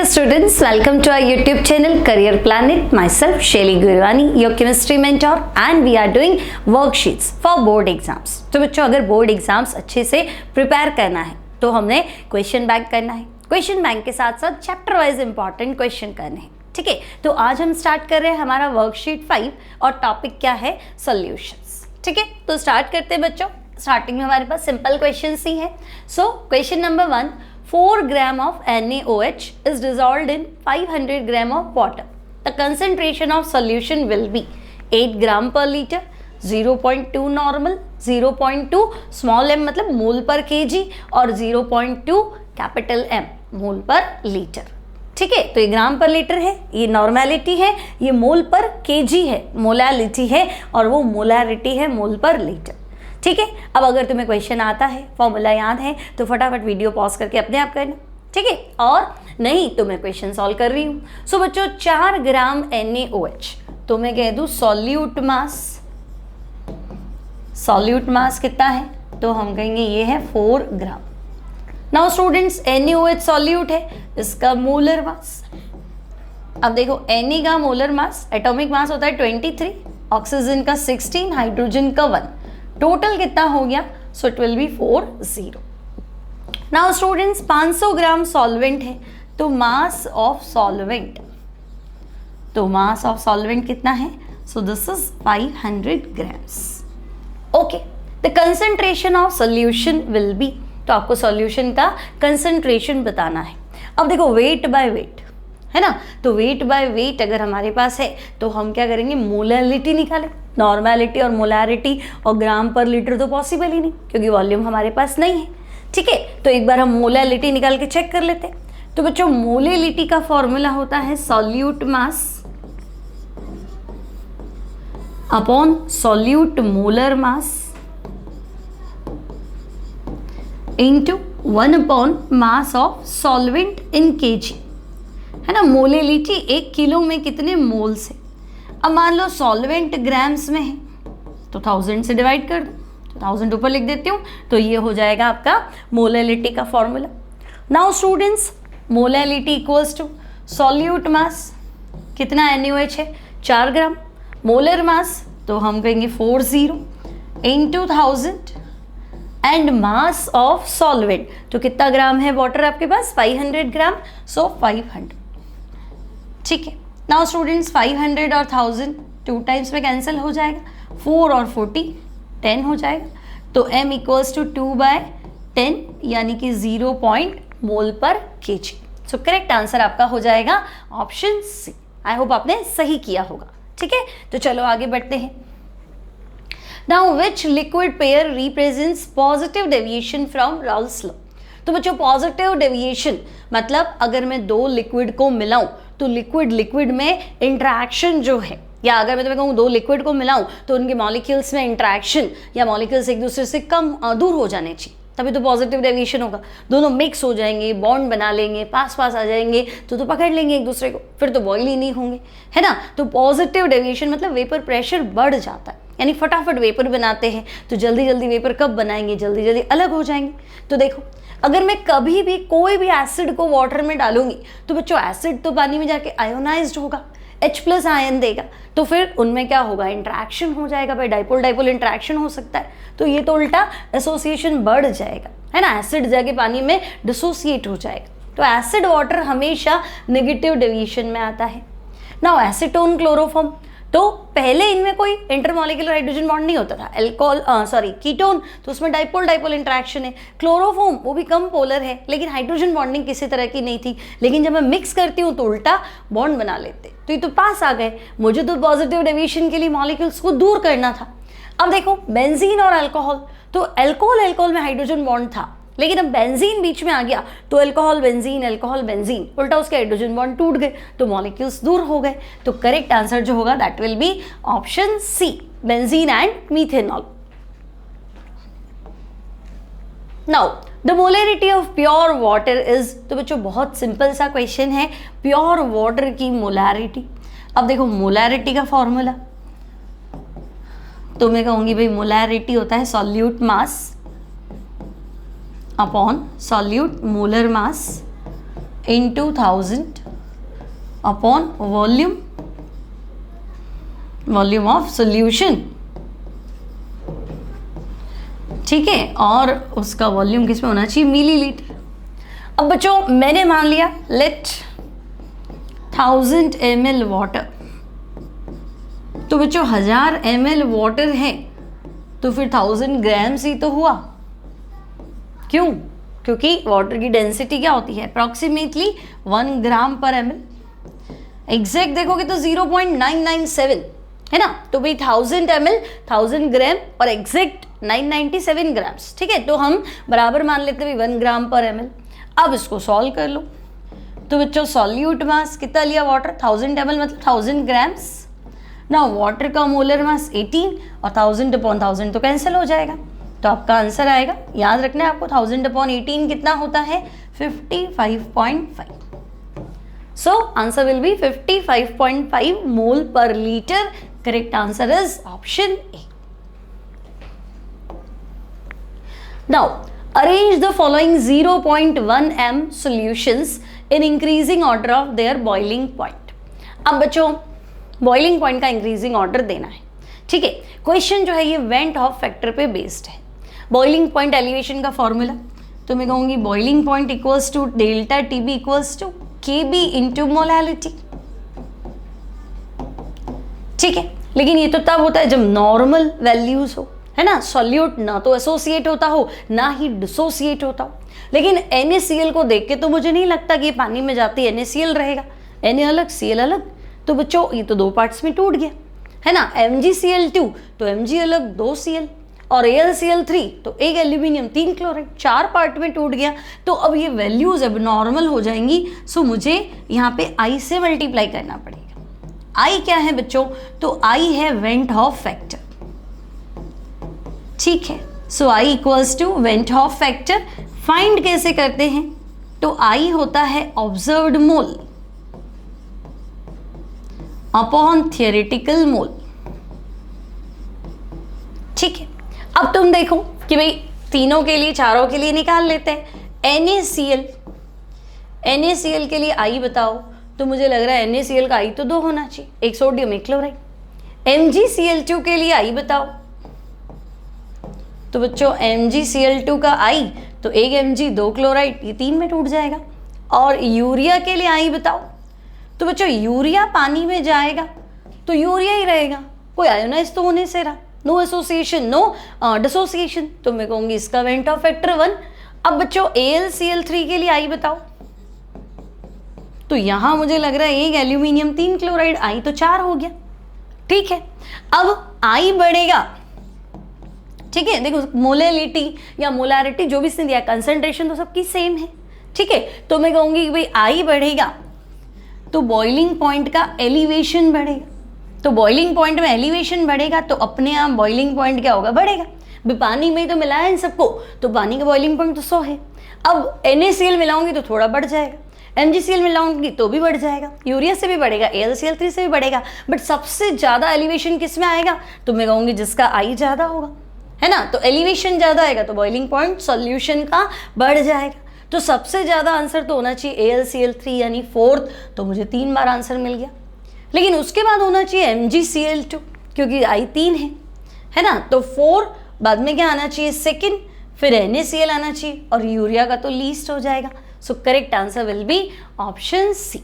students, welcome to our YouTube channel Career Planet. Myself Shelly Gurwani, your chemistry mentor, and we are doing worksheets for board exams. तो बच्चों, अगर board exams अच्छे से prepare करना है तो हमने क्वेश्चन बैंक करना है. क्वेश्चन बैंक के साथ साथ चैप्टर वाइज इंपॉर्टेंट क्वेश्चन करने हैं. ठीक है, तो आज हम स्टार्ट कर रहे हैं हमारा वर्कशीट 5 और टॉपिक क्या है, सॉल्यूशंस. ठीक है, तो स्टार्ट करते हैं बच्चों. स्टार्टिंग में हमारे पास सिंपल क्वेश्चन ही है. So question number 1, 4 gram of NaOH is dissolved in 500 gram of water. The concentration of solution will be 8 gram per liter, 0.2 normal, 0.2 small m मतलब मोल पर kg और 0.2 कैपिटल M मोल पर लीटर. ठीक है, तो ये ग्राम पर लीटर है, ये नॉर्मेलिटी है, ये मोल पर kg है, मोलालिटी है, और वो मोलारिटी है मोल पर लीटर. ठीक है, अब अगर तुम्हें क्वेश्चन आता है, फॉर्मूला याद है, तो फटाफट वीडियो पॉज करके अपने आप करना. ठीक है, और नहीं तो मैं क्वेश्चन सॉल्व कर रही हूँ. सो बच्चों, 4 ग्राम NaOH, तो मैं कह दूँ सॉल्यूट मास. सॉल्यूट मास कितना है, तो हम कहेंगे ये है 4 ग्राम. नाउ स्टूडेंट्स, NaOH सॉल्यूट है, इसका मोलर मास. अब देखो, Na का मोलर मास, एटॉमिक मास होता है 23, ऑक्सीजन का 16, हाइड्रोजन का 1, टोटल कितना हो गया, so it will be 40. Now students, 500 gram solvent है, तो मास ऑफ सॉल्वेंट, तो मास ऑफ सॉल्वेंट कितना है, सो this is 500 grams. Okay, the concentration of solution will be, तो आपको सॉल्यूशन का कंसंट्रेशन बताना है. अब देखो, वेट बाय वेट है ना, तो वेट बाय वेट अगर हमारे पास है तो हम क्या करेंगे, मोलालिटी निकालें. नॉर्मेलिटी और मोलारिटी और ग्राम पर लीटर तो पॉसिबल ही नहीं, क्योंकि वॉल्यूम हमारे पास नहीं है. ठीक है, तो एक बार हम मोलालिटी निकाल के चेक कर लेते हैं. तो बच्चों, मोलालिटी का फॉर्मूला होता है solute mass upon solute molar mass into 1 upon mass of solvent in KG, है ना. मोलालिटी 1 किलो में कितने मोल्स है. अब मान लो सॉल्वेंट ग्राम्स में है, तो 1000 से डिवाइड कर दो, तो 1000 ऊपर लिख देती हूँ, तो ये हो जाएगा आपका मोलालिटी का formula. Now students, molality equals to solute mass, कितना NaOH है, 4 ग्राम, मोलर मास तो हम कहेंगे 40 into 1000 and mass of solvent, तो कितना ग्राम है वाटर आपके पास, 500 ग्राम, सो 500. ठीक है, नाउ स्टूडेंट्स, 500 और 1000 2 टाइम्स में कैंसिल हो जाएगा, 4 और 40 10 हो जाएगा, तो m इक्वल्स टू 2/10 यानी कि 0 मोल पर kg. सो करेक्ट आंसर आपका हो जाएगा ऑप्शन सी. आई होप आपने सही किया होगा. ठीक है, तो चलो आगे बढ़ते हैं. Now which liquid pair represents positive deviation from Raoul's law. तो बच्चों, पॉजिटिव डेविएशन मतलब अगर मैं 2 लिक्विड को मिलाऊं तो लिक्विड लिक्विड में इंटरेक्शन जो है, या अगर मैं तुम्हें कहूँ 2 लिक्विड को मिलाऊं तो उनके मॉलिक्यूल्स में इंटरेक्शन या मॉलिक्यूल्स एक दूसरे से कम दूर हो जाने चाहिए, तभी तो पॉजिटिव डेविएशन होगा. दोनों मिक्स हो जाएंगे, बॉन्ड बना लेंगे, पास पास आ जाएंगे तो पकड़ लेंगे एक दूसरे को, फिर तो बॉयल ही नहीं होंगे, है ना. तो पॉजिटिव डेविएशन मतलब वेपर प्रेशर बढ़ जाता है, यानी फटाफट वेपर बनाते हैं. तो जल्दी जल्दी वेपर कब बनाएंगे, जल्दी जल्दी अलग हो जाएंगे. तो देखो, अगर मैं कभी भी कोई भी एसिड को वाटर में डालूंगी तो बच्चों, एसिड तो पानी में जाके आयोनाइज्ड होगा, H+ आयन देगा, तो फिर उनमें क्या होगा, इंटरेक्शन हो जाएगा. भाई डाइपोल डाइपोल इंटरेक्शन हो सकता है, तो ये तो उल्टा एसोसिएशन बढ़ जाएगा, है ना. एसिड जाके पानी में डिसोसिएट हो जाएगा. तो एसिड वाटर हमेशा नेगेटिव डेविएशन में आता है. नाउ एसीटोन क्लोरोफॉर्म, तो पहले इनमें कोई इंटरमॉलिक्यूलर हाइड्रोजन बॉन्ड नहीं होता था. कीटोन, तो उसमें डाइपोल डाइपोल इंटरेक्शन है. क्लोरोफॉर्म वो भी कम पोलर है, लेकिन हाइड्रोजन बॉन्डिंग किसी तरह की नहीं थी. लेकिन जब मैं मिक्स करती हूँ तो उल्टा बॉन्ड बना लेते, तो ये तो पास आ गए. मुझे तो पॉजिटिव डेविएशन के लिए मॉलिक्यूल्स को दूर करना था. अब देखो, बेंजीन और अल्कोहल, तो अल्कोहल में हाइड्रोजन बॉन्ड था, लेकिन अब बेंजीन बीच में आ गया तो अल्कोहल बेंजीन, उल्टा उसके हाइड्रोजन बॉन्ड टूट गए, तो मॉलिक्यूल्स दूर हो गए. तो करेक्ट आंसर जो होगा that will be option C, benzene and methanol. Now the molarity of pure water is, तो बच्चों बहुत सिंपल सा क्वेश्चन है, प्योर वाटर की मोलरिटी. अब देखो, मोलरिटी का फॉर्मूला तो मैं कहूंगी भाई, मोलरिटी होता है solute mass upon solute molar mass into 1000 upon volume of solution, ठीक है, और उसका वॉल्यूम किस में होना चाहिए, मिलीलीटर। अब बच्चों मैंने मान लिया लेट 1000 ml वाटर, तो बच्चों 1000 ml वाटर है तो फिर 1000 ग्राम्स ही तो हुआ। क्यों? क्योंकि वाटर की डेंसिटी क्या होती है, अप्रॉक्सीमेटली 1 ग्राम पर ml। एग्जैक्ट देखोगे तो 0.997 है ना, तो भाई 1000 ml 1000 ग्राम और एग्जैक्ट 997 ग्राम्स, ठीक है, तो हम बराबर मान लेते हैं 1 ग्राम पर ml। अब इसको सॉल्व कर लो, तो बच्चों सॉल्यूट मास कितना लिया वाटर, 1000 ml मतलब 1000 ग्राम्स ना, वाटर का मोलर मास 18 और 1000 अपॉन 1000 तो कैंसिल हो जाएगा, तो आपका आंसर आएगा, याद रखना है आपको 1000 अपॉन 18 कितना होता है 55.5। So answer will be 55.5 mole पर litre. Correct answer is option A. Now arrange the following 0.1 m solutions in increasing order of their boiling point. अब बच्चों बॉइलिंग पॉइंट का इंक्रीजिंग ऑर्डर देना है, ठीक है। क्वेश्चन जो है ये वेंट हॉफ फैक्टर पे बेस्ड है। बॉइलिंग पॉइंट एलिवेशन का फॉर्मूला तो मैं कहूंगी boiling point equals to delta TB equals to KB into molality, ठीक है। लेकिन ये तो तब होता है जब नॉर्मल वैल्यूज हो, है ना, सॉल्यूट ना तो एसोसिएट होता हो ना ही डिसोसिएट होता हो। लेकिन NaCl को देख के तो मुझे नहीं लगता कि ये पानी में जाती NaCl रहेगा, Na अलग Cl अलग, तो बच्चों ये तो दो पार्ट्स में टूट गया, है ना। MgCl2 तो Mg अलग 2 Cl और AlCl3 तो एक एल्यूमिनियम 3 क्लोराइड, 4 पार्ट में टूट गया। तो अब ये वैल्यूज अब नॉर्मल हो जाएंगी, सो मुझे यहाँ पे I से मल्टीप्लाई करना पड़ेगा। I क्या है बच्चों, तो I है वेंट हॉफ फैक्टर, ठीक है। So I equals to van't Hoff factor. Find कैसे करते हैं, तो I होता है observed mole upon theoretical mole, ठीक है। अब तुम देखो कि भाई तीनों के लिए चारों के लिए निकाल लेते हैं। NaCl के लिए I बताओ, तो मुझे लग रहा है NaCl का I तो 2 होना चाहिए, एक सोडियम एक क्लोराइड। MgCl2 के लिए I बताओ, तो बच्चों MgCl2 का I तो एक Mg 2 क्लोराइड, ये 3 में टूट जाएगा। और यूरिया के लिए I बताओ, तो बच्चों यूरिया पानी में जाएगा तो यूरिया ही रहेगा, कोई आयोनाइज तो होने से रहा, नो एसोसिएशन नो डिसोसिएशन, तो मैं कहूंगी इसका वेंट ऑफ फैक्टर 1। अब बच्चों AlCl3 के लिए I बताओ, तो यहां मुझे लग रहा है एक एल्यूमिनियम 3 क्लोराइड, I तो 4 हो गया, ठीक है। अब I बढ़ेगा, ठीक है, देखो मोलैलिटी या मोलारिटी जो भी इसने दिया, कंसंट्रेशन तो सबकी सेम है, ठीक है। तो मैं कहूंगी कि भाई I बढ़ेगा तो बॉइलिंग पॉइंट का एलिवेशन बढ़ेगा, तो बॉइलिंग पॉइंट में एलिवेशन बढ़ेगा तो अपने आप बॉइलिंग पॉइंट क्या होगा, बढ़ेगा। भी पानी में ही तो मिलाया इन सबको, तो पानी का बॉइलिंग पॉइंट तो 100 है। अब NaCl मिलाऊंगी तो थोड़ा बढ़ जाएगा, MgCl मिलाऊंगी तो भी बढ़ जाएगा, यूरिया से भी बढ़ेगा, AlCl3 से भी बढ़ेगा, बट सबसे ज्यादा एलिवेशन किस में आएगा, तो मैं कहूंगी जिसका I ज्यादा होगा, है ना। तो एलिवेशन ज्यादा आएगा तो बॉइलिंग पॉइंट सॉल्यूशन का बढ़ जाएगा। तो सबसे ज्यादा आंसर तो होना चाहिए AlCl3 यानी 4th, तो मुझे 3 बार आंसर मिल गया। लेकिन उसके बाद होना चाहिए MgCl2 क्योंकि I 3 है ना, तो 4 बाद में क्या आना चाहिए, सेकंड, फिर NaCl आना चाहिए और यूरिया का तो लीस्ट हो जाएगा। So correct answer will be option C.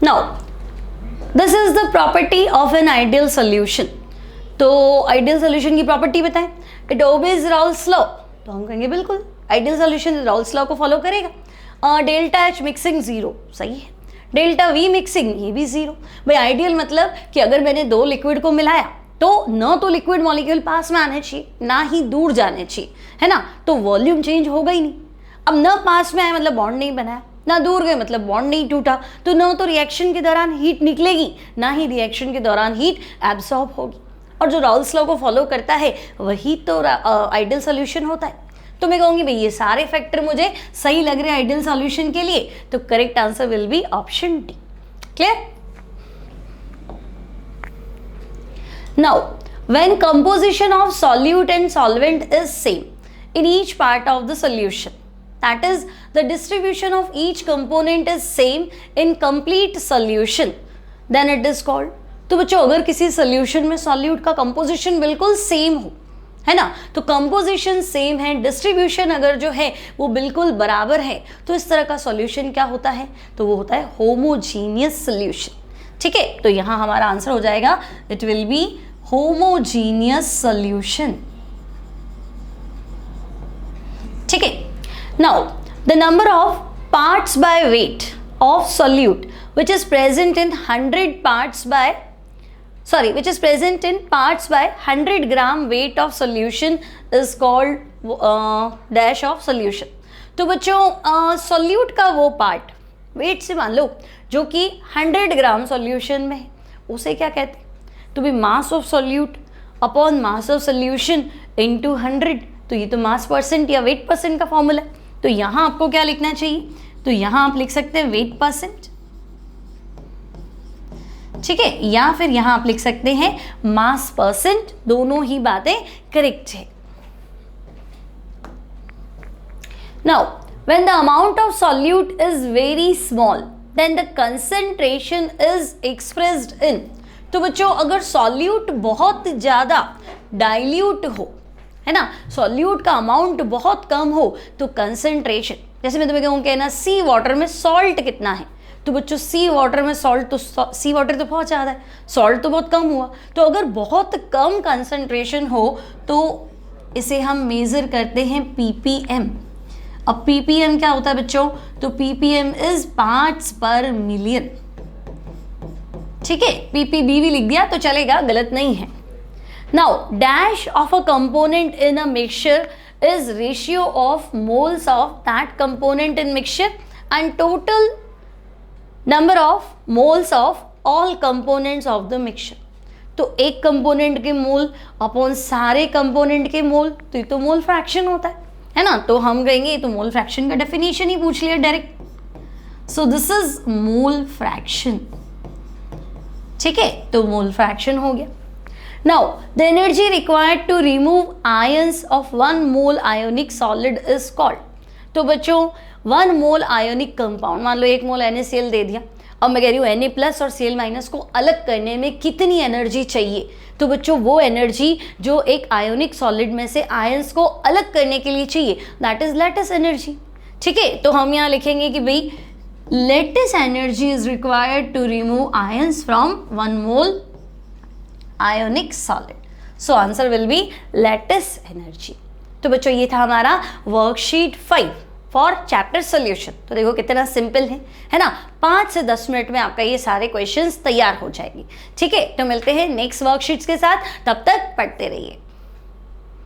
Now this is the property of an ideal solution. तो आइडियल सॉल्यूशन की प्रॉपर्टी बताएं, इट ओबेज राउल्स लॉ, तो हम कहेंगे बिल्कुल आइडियल सॉल्यूशन राउल्स लॉ को फॉलो करेगा। डेल्टा H मिक्सिंग 0 सही है, डेल्टा V मिक्सिंग ये भी 0। भाई आइडियल मतलब कि अगर मैंने 2 लिक्विड को मिलाया तो न तो लिक्विड मॉलिक्यूल पास में आने चाहिए ना ही दूर जाने चाहिए, है ना, तो वॉल्यूम चेंज होगा ही नहीं। अब न पास में आए मतलब बॉन्ड नहीं बनाया, ना दूर गए मतलब बॉन्ड नहीं टूटा, तो न तो रिएक्शन के दौरान हीट निकलेगी ना ही रिएक्शन के दौरान हीट एब्सॉर्ब होगी। और जो राउल्स लॉ को फॉलो करता है वही तो आइडियल सॉल्यूशन होता है। तो मैं कहूंगी भाई ये सारे फैक्टर मुझे सही लग रहे हैं आइडियल सॉल्यूशन के लिए, तो correct answer will be option D. Clear? Now when composition of solute and solvent is same, in each part of the solution. That is, the distribution of each component is same in complete solution. Then it is called. तो बच्चों अगर किसी solution में solute का composition बिल्कुल same हो, है ना, तो कंपोजिशन सेम है, डिस्ट्रीब्यूशन अगर जो है वो बिल्कुल बराबर है, तो इस तरह का सॉल्यूशन क्या होता है, तो वो होता है होमोजीनियस सॉल्यूशन. ठीक है, तो यहाँ हमारा आंसर हो जाएगा, it will be homogeneous solution. ठीक है. Now the number of parts by weight of solute which is present in 100 parts by 100 gram weight of solution is called dash of solution. तो बच्चों सॉल्यूट का वो part wait से मान लो जो कि 100 ग्राम सॉल्यूशन में है, उसे क्या कहते हैं, तो भी mass of solute upon mass of solution into 100. तो ये तो मास परसेंट या वेट परसेंट का फॉर्मूला है. तो यहाँ आपको क्या लिखना चाहिए, तो यहाँ आप लिख सकते हैं वेट परसेंट. ठीक है, या फिर यहां आप लिख सकते हैं मास परसेंट. दोनों ही बातें करेक्ट है. Now when the amount of solute is very small then the concentration is expressed in. तो बच्चों अगर सॉल्यूट बहुत ज्यादा डाइल्यूट हो, है ना, सॉल्यूट का अमाउंट बहुत कम हो, तो कंसंट्रेशन, जैसे मैं तुम्हें कहूँ कहना सी वाटर में सॉल्ट कितना है, तो बच्चों सी वाटर में सॉल्ट, तो सी वाटर तो बहुत ज़्यादा है, सॉल्ट तो बहुत कम हुआ. तो अगर बहुत कम कंसंट्रेशन हो तो इसे हम मेज़र करते हैं ppm. अब ppm क्या होता है बच्चों, तो ppm इज पार्ट्स पर मिलियन. ठीक है, ppb भी लिख दिया तो चलेगा, गलत नहीं है. Now dash of a component in a mixture is ratio of moles of that component in mixture and total number of moles of all components of the mixture. तो एक कंपोनेंट के मोल अपॉन सारे component के मोल, तो ये तो mole fraction होता है ना. तो हम कहेंगे तो मोल फ्रैक्शन का डेफिनेशन ही पूछ लिया direct. So this is mole fraction. ठीक है, तो मोल फ्रैक्शन हो गया. Now the energy required to remove ions of 1 mole ionic solid is called. तो बच्चों 1 मोल आयोनिक कंपाउंड, मान लो 1 मोल NaCl दे दिया, अब मैं कह रही हूँ Na+ और Cl- को अलग करने में कितनी एनर्जी चाहिए, तो बच्चों वो एनर्जी जो एक आयोनिक सॉलिड में से आयंस को अलग करने के लिए चाहिए, दैट इज लैटिस एनर्जी. ठीक है, तो हम यहाँ लिखेंगे कि भाई lattice energy is required to remove ions from 1 mole ionic solid. So answer will be lattice energy. तो बच्चों ये था हमारा वर्कशीट 5 फॉर चैप्टर सोल्यूशन. तो देखो कितना सिंपल है ना. 5 से 10 मिनट में आपका ये सारे क्वेश्चंस तैयार हो जाएंगे. ठीक है, तो मिलते हैं नेक्स्ट वर्कशीट्स के साथ, तब तक पढ़ते रहिए.